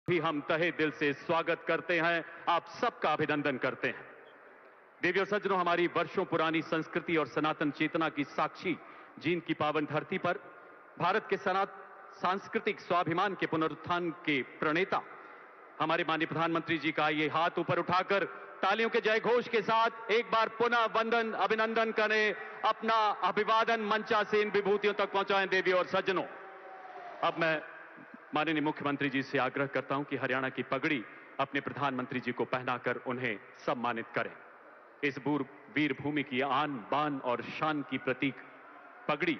भी हम तहे दिल से स्वागत करते हैं, आप सबका अभिनंदन करते हैं। देवी और सज्जनों, हमारी वर्षों पुरानी संस्कृति और सनातन चेतना की साक्षी जींद की पावन धरती पर भारत के सांस्कृतिक स्वाभिमान के पुनरुत्थान के प्रणेता हमारे माननीय प्रधानमंत्री जी का ये हाथ ऊपर उठाकर तालियों के जय घोष के साथ एक बार पुनः वंदन अभिनंदन करें, अपना अभिवादन मंचा से इन विभूतियों तक पहुंचाएं। देवी और सज्जनों, अब मैं माननीय मुख्यमंत्री जी से आग्रह करता हूं कि हरियाणा की पगड़ी अपने प्रधानमंत्री जी को पहनाकर उन्हें सम्मानित करें। इस वीर भूमि की आन बान और शान की प्रतीक पगड़ी,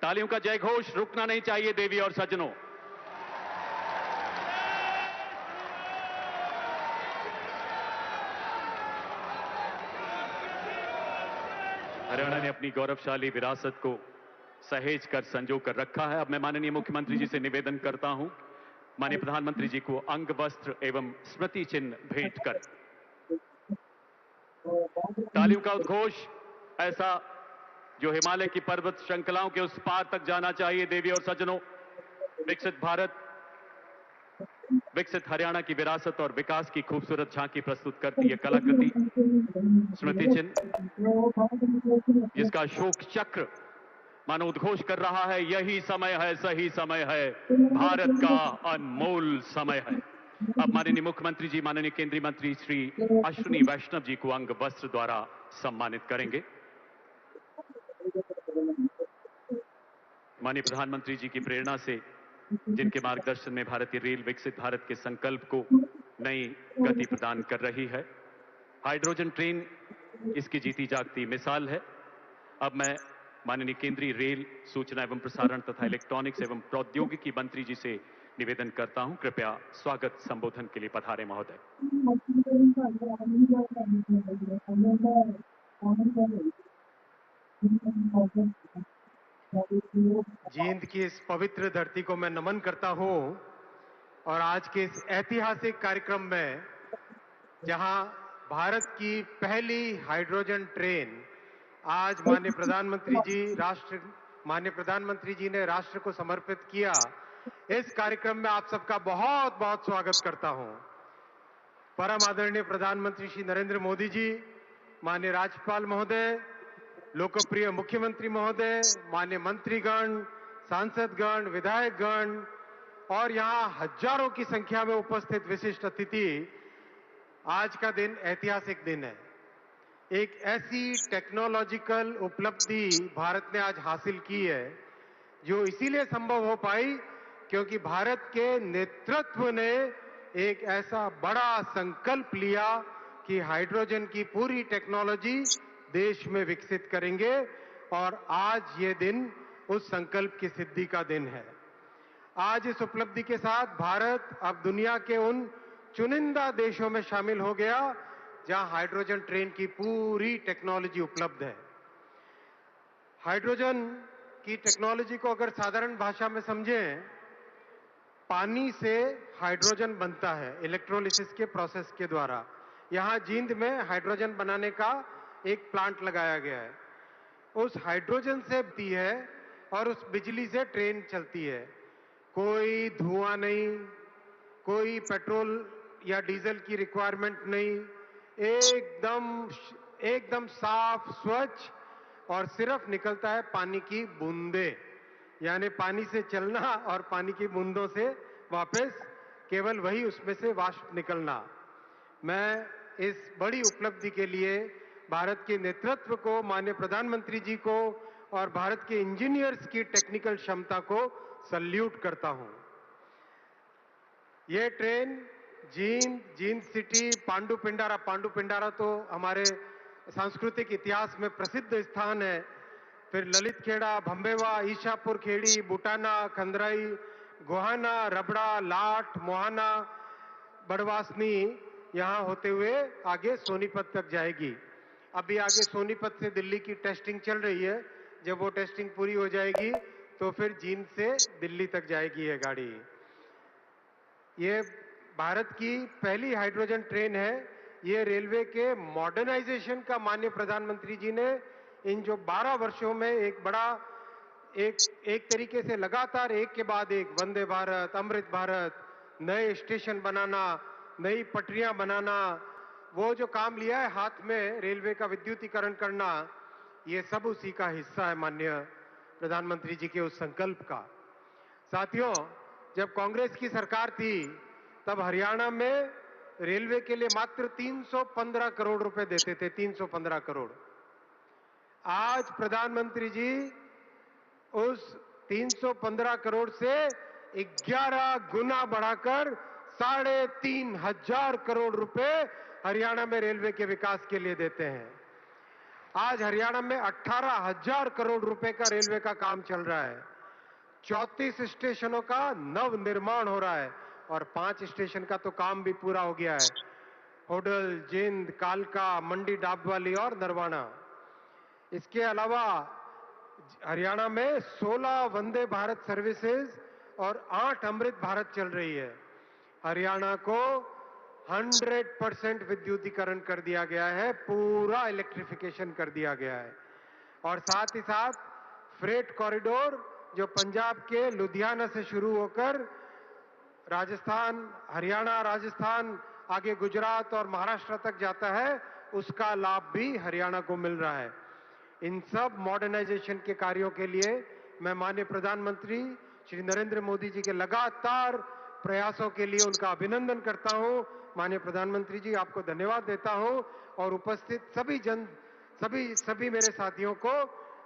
तालियों का जय घोष रुकना नहीं चाहिए। देवी और सज्जनों, हरियाणा ने अपनी गौरवशाली विरासत को सहेज कर संजो कर रखा है। अब मैं माननीय मुख्यमंत्री जी से निवेदन करता हूं, माननीय प्रधानमंत्री जी को अंग वस्त्र एवं स्मृति चिन्ह भेंट कर तालियों का उद्घोष ऐसा जो हिमालय की पर्वत श्रृंखलाओं के उस पार तक जाना चाहिए। देवी और सज्जनों, विकसित भारत, विकसित हरियाणा की विरासत और विकास की खूबसूरत झांकी प्रस्तुत करती है कलाकृति स्मृति चिन्ह, जिसका अशोक चक्र मानो उद्घोष कर रहा है, यही समय है, सही समय है, भारत का अनमोल समय है। अब माननीय मुख्यमंत्री जी माननीय केंद्रीय मंत्री श्री अश्विनी वैष्णव जी को अंग वस्त्र द्वारा सम्मानित करेंगे। माननीय प्रधानमंत्री जी की प्रेरणा से, जिनके मार्गदर्शन में भारतीय रेल विकसित भारत के संकल्प को नई गति प्रदान कर रही है, हाइड्रोजन ट्रेन इसकी जीती जागती मिसाल है। अब मैं माननीय केंद्रीय रेल, सूचना एवं प्रसारण तथा इलेक्ट्रॉनिक्स एवं प्रौद्योगिकी मंत्री जी से निवेदन करता हूं, कृपया स्वागत संबोधन के लिए पधारें महोदय। जींद की इस पवित्र धरती को मैं नमन करता हूं और आज के इस ऐतिहासिक कार्यक्रम में, जहां भारत की पहली हाइड्रोजन ट्रेन आज माननीय प्रधानमंत्री जी ने राष्ट्र को समर्पित किया, इस कार्यक्रम में आप सबका बहुत बहुत स्वागत करता हूं। परम आदरणीय प्रधानमंत्री श्री नरेंद्र मोदी जी, माननीय राज्यपाल महोदय, लोकप्रिय मुख्यमंत्री महोदय, मान्य मंत्रीगण, सांसदगण, विधायकगण और यहां हजारों की संख्या में उपस्थित विशिष्ट अतिथि, आज का दिन ऐतिहासिक दिन है। एक ऐसी टेक्नोलॉजिकल उपलब्धि भारत ने आज हासिल की है जो इसीलिए संभव हो पाई क्योंकि भारत के नेतृत्व ने एक ऐसा बड़ा संकल्प लिया कि हाइड्रोजन की पूरी टेक्नोलॉजी देश में विकसित करेंगे और आज ये दिन उस संकल्प की सिद्धि का दिन है। आज इस उपलब्धि के साथ भारत अब दुनिया के उन चुनिंदा देशों में शामिल हो गया जहां हाइड्रोजन ट्रेन की पूरी टेक्नोलॉजी उपलब्ध है। हाइड्रोजन की टेक्नोलॉजी को अगर साधारण भाषा में समझें, पानी से हाइड्रोजन बनता है इलेक्ट्रोलिसिस के प्रोसेस के द्वारा। यहां जींद में हाइड्रोजन बनाने का एक प्लांट लगाया गया है। उस हाइड्रोजन से बनती है और उस बिजली से ट्रेन चलती है। कोई धुआं नहीं, कोई पेट्रोल या डीजल की रिक्वायरमेंट नहीं, एकदम साफ, स्वच्छ और सिर्फ निकलता है पानी की बूंदें, यानी पानी से चलना और पानी की बूंदों से वापस केवल वही उसमें से वाष्प निकलना। मैं इस बड़ी उपलब्धि के लिए भारत के नेतृत्व को, माननीय प्रधानमंत्री जी को और भारत के इंजीनियर्स की टेक्निकल क्षमता को सल्यूट करता हूं। यह ट्रेन जींद सिटी, पांडुपिंडारा तो हमारे सांस्कृतिक इतिहास में प्रसिद्ध स्थान है। फिर ललित खेड़ा, भंबेवा, ईशापुर खेड़ी, बुटाना, खंदराई, गोहाना, रबड़ा, लाठ, मोहाना, बड़वासनी, यहां होते हुए आगे सोनीपत तक जाएगी। अभी आगे सोनीपत से दिल्ली की टेस्टिंग चल रही है। जब वो टेस्टिंग पूरी हो जाएगी तो फिर जींद से दिल्ली तक जाएगी ये गाड़ी। ये भारत की पहली हाइड्रोजन ट्रेन है। ये रेलवे के मॉडर्नाइजेशन का माननीय प्रधानमंत्री जी ने इन जो 12 वर्षों में एक तरीके से लगातार एक के बाद एक वंदे भारत, अमृत भारत, नए स्टेशन बनाना, नई पटरियां बनाना, वो जो काम लिया है हाथ में रेलवे का विद्युतीकरण करना, ये सब उसी का हिस्सा है माननीय प्रधानमंत्री जी के उस संकल्प का। साथियों, जब कांग्रेस की सरकार थी तब हरियाणा में रेलवे के लिए मात्र 315 करोड़ रुपए देते थे, 315 करोड़। आज प्रधानमंत्री जी उस 315 करोड़ से 11 गुना बढ़ाकर 3,500 करोड़ रुपए हरियाणा में रेलवे के विकास के लिए देते हैं। आज हरियाणा में 18,000 करोड़ रुपए का रेलवे का काम चल रहा है। 34 स्टेशनों का नव निर्माण हो रहा है और 5 स्टेशन का तो काम भी पूरा हो गया है। होडल, जिंद, कालका, मंडी डाबवाली और नरवाना। इसके अलावा हरियाणा में 16 वंदे भारत सर्विसेज और 8 अमृत भारत चल रही है। हरियाणा को 100% विद्युतीकरण कर दिया गया है, पूरा इलेक्ट्रिफिकेशन कर दिया गया है। और साथ ही साथ फ्रेट कॉरिडोर जो पंजाब के लुधियाना से शुरू होकर राजस्थान, हरियाणा, राजस्थान, आगे गुजरात और महाराष्ट्र तक जाता है, उसका लाभ भी हरियाणा को मिल रहा है। इन सब मॉडर्नाइजेशन के कार्यों के लिए मैं माननीय प्रधानमंत्री श्री नरेंद्र मोदी जी के लगातार प्रयासों के लिए उनका अभिनंदन करता हूं। माननीय प्रधानमंत्री जी, आपको धन्यवाद देता हूं और उपस्थित सभी मेरे साथियों को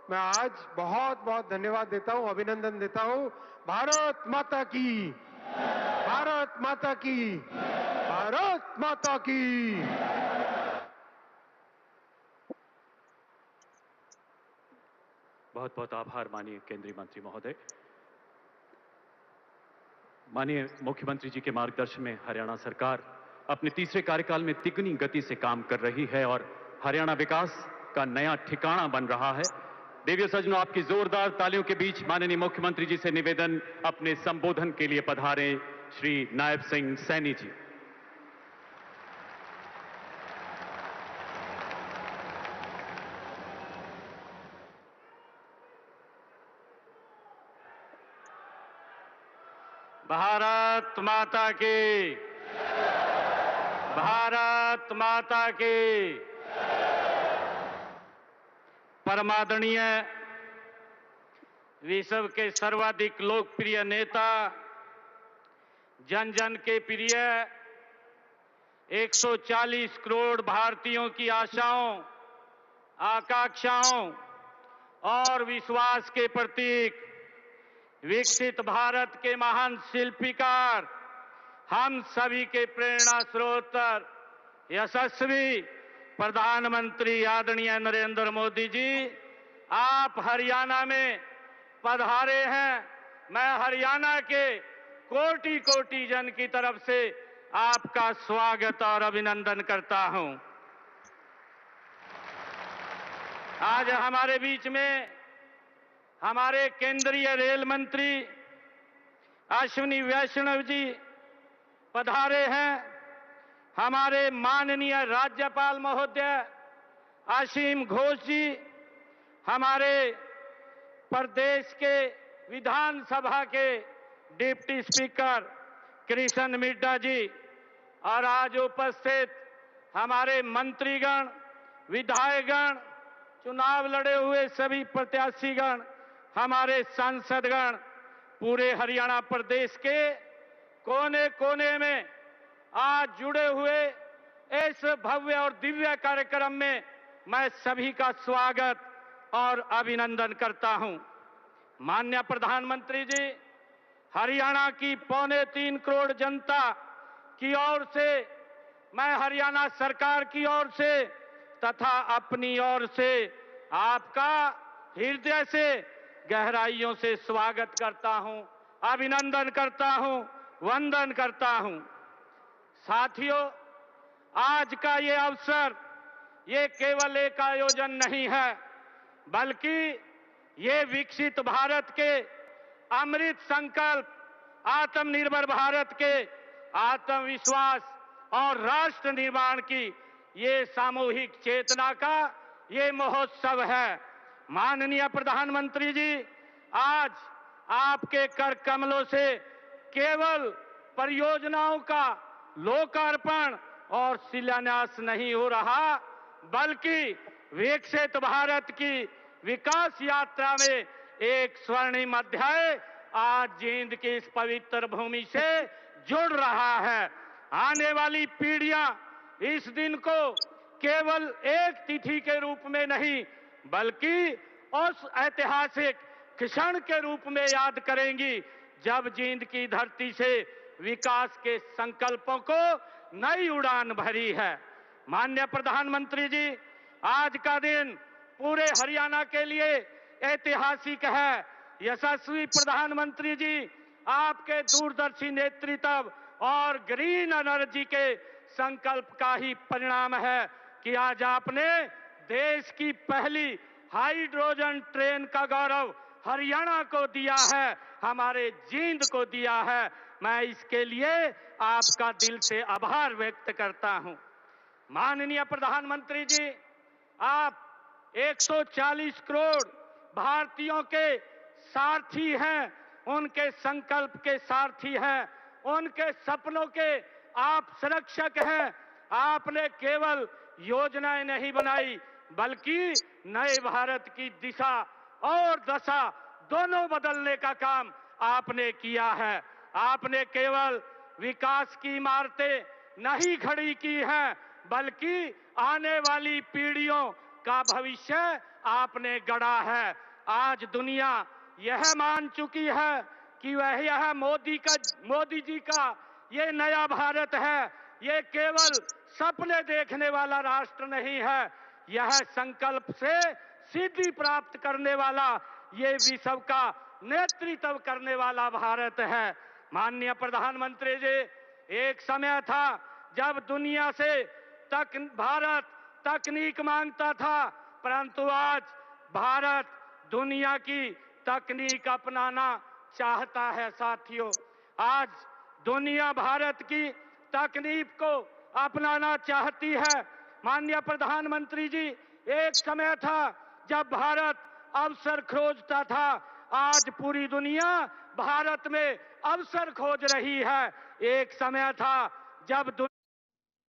मैं आज बहुत बहुत धन्यवाद देता हूं, अभिनंदन देता हूं। भारत माता की, भारत माता की, भारत माता की। बहुत बहुत आभार माननीय केंद्रीय मंत्री महोदय। माननीय मुख्यमंत्री जी के मार्गदर्शन में हरियाणा सरकार अपने तीसरे कार्यकाल में तिगुनी गति से काम कर रही है और हरियाणा विकास का नया ठिकाना बन रहा है। देवियों सज्जनों, आपकी जोरदार तालियों के बीच माननीय मुख्यमंत्री जी से निवेदन, अपने संबोधन के लिए पधारें श्री नायब सिंह सैनी जी। भारत माता की, भारत माता की। परमादरणीय विश्व के सर्वाधिक लोकप्रिय नेता, जन जन के प्रिय, 140 करोड़ भारतीयों की आशाओं, आकांक्षाओं और विश्वास के प्रतीक, विकसित भारत के महान शिल्पीकार, हम सभी के प्रेरणा स्रोत, यशस्वी प्रधानमंत्री आदरणीय नरेंद्र मोदी जी, आप हरियाणा में पधारे हैं। मैं हरियाणा के कोटि कोटि जन की तरफ से आपका स्वागत और अभिनंदन करता हूं। आज हमारे बीच में हमारे केंद्रीय रेल मंत्री अश्विनी वैष्णव जी पधारे हैं। हमारे माननीय राज्यपाल महोदय असीम घोष जी, हमारे प्रदेश के विधानसभा के डिप्टी स्पीकर कृष्ण मिड्डा जी और आज उपस्थित हमारे मंत्रीगण, विधायकगण, चुनाव लड़े हुए सभी प्रत्याशीगण, हमारे सांसदगण, पूरे हरियाणा प्रदेश के कोने कोने में आज जुड़े हुए इस भव्य और दिव्य कार्यक्रम में मैं सभी का स्वागत और अभिनंदन करता हूं। माननीय प्रधानमंत्री जी, हरियाणा की 2.25 करोड़ जनता की ओर से, मैं हरियाणा सरकार की ओर से तथा अपनी ओर से आपका हृदय से गहराइयों से स्वागत करता हूं, अभिनंदन करता हूं, वंदन करता हूं। साथियों, आज का ये अवसर ये केवल एक आयोजन नहीं है, बल्कि ये विकसित भारत के अमृत संकल्प, आत्मनिर्भर भारत के आत्मविश्वास और राष्ट्र निर्माण की ये सामूहिक चेतना का ये महोत्सव है। माननीय प्रधानमंत्री जी, आज आपके कर कमलों से केवल परियोजनाओं का लोकार्पण और शिलान्यास नहीं हो रहा, बल्कि विकसित भारत की विकास यात्रा में एक स्वर्णिम अध्याय आज जींद की इस पवित्र भूमि से जुड़ रहा है। आने वाली पीढ़ियां इस दिन को केवल एक तिथि के रूप में नहीं, बल्कि उस ऐतिहासिक क्षण के रूप में याद करेंगी जब जींद की धरती से विकास के संकल्पों को नई उड़ान भरी है। माननीय प्रधानमंत्री जी, आज का दिन पूरे हरियाणा के लिए ऐतिहासिक है। यशस्वी प्रधानमंत्री जी, आपके दूरदर्शी नेतृत्व और ग्रीन एनर्जी के संकल्प का ही परिणाम है कि आज आपने देश की पहली हाइड्रोजन ट्रेन का गौरव हरियाणा को दिया है, हमारे जींद को दिया है। मैं इसके लिए आपका दिल से आभार व्यक्त करता हूं। माननीय प्रधानमंत्री जी, आप 140 करोड़ भारतीयों के सारथी हैं, उनके संकल्प के सारथी हैं, उनके सपनों के आप संरक्षक हैं। आपने केवल योजनाएं नहीं बनाई, बल्कि नए भारत की दिशा और दशा दोनों बदलने का काम आपने किया है। आपने केवल विकास की इमारतें नहीं खड़ी की हैं, बल्कि आने वाली पीढ़ियों का भविष्य आपने गढ़ा है। आज दुनिया यह मान चुकी है कि यह मोदी जी का ये नया भारत है। ये केवल सपने देखने वाला राष्ट्र नहीं है, यह संकल्प से सिद्धि प्राप्त करने वाला, ये विश्व का नेतृत्व करने वाला भारत है। माननीय प्रधानमंत्री जी, एक समय था जब दुनिया से भारत तकनीक मांगता था, परंतु आज भारत दुनिया की तकनीक अपनाना चाहता है। साथियों, आज दुनिया भारत की तकनीक को अपनाना चाहती है। माननीय प्रधानमंत्री जी, एक समय था जब भारत अवसर खोजता था, आज पूरी दुनिया भारत में अवसर खोज रही है। एक समय था जब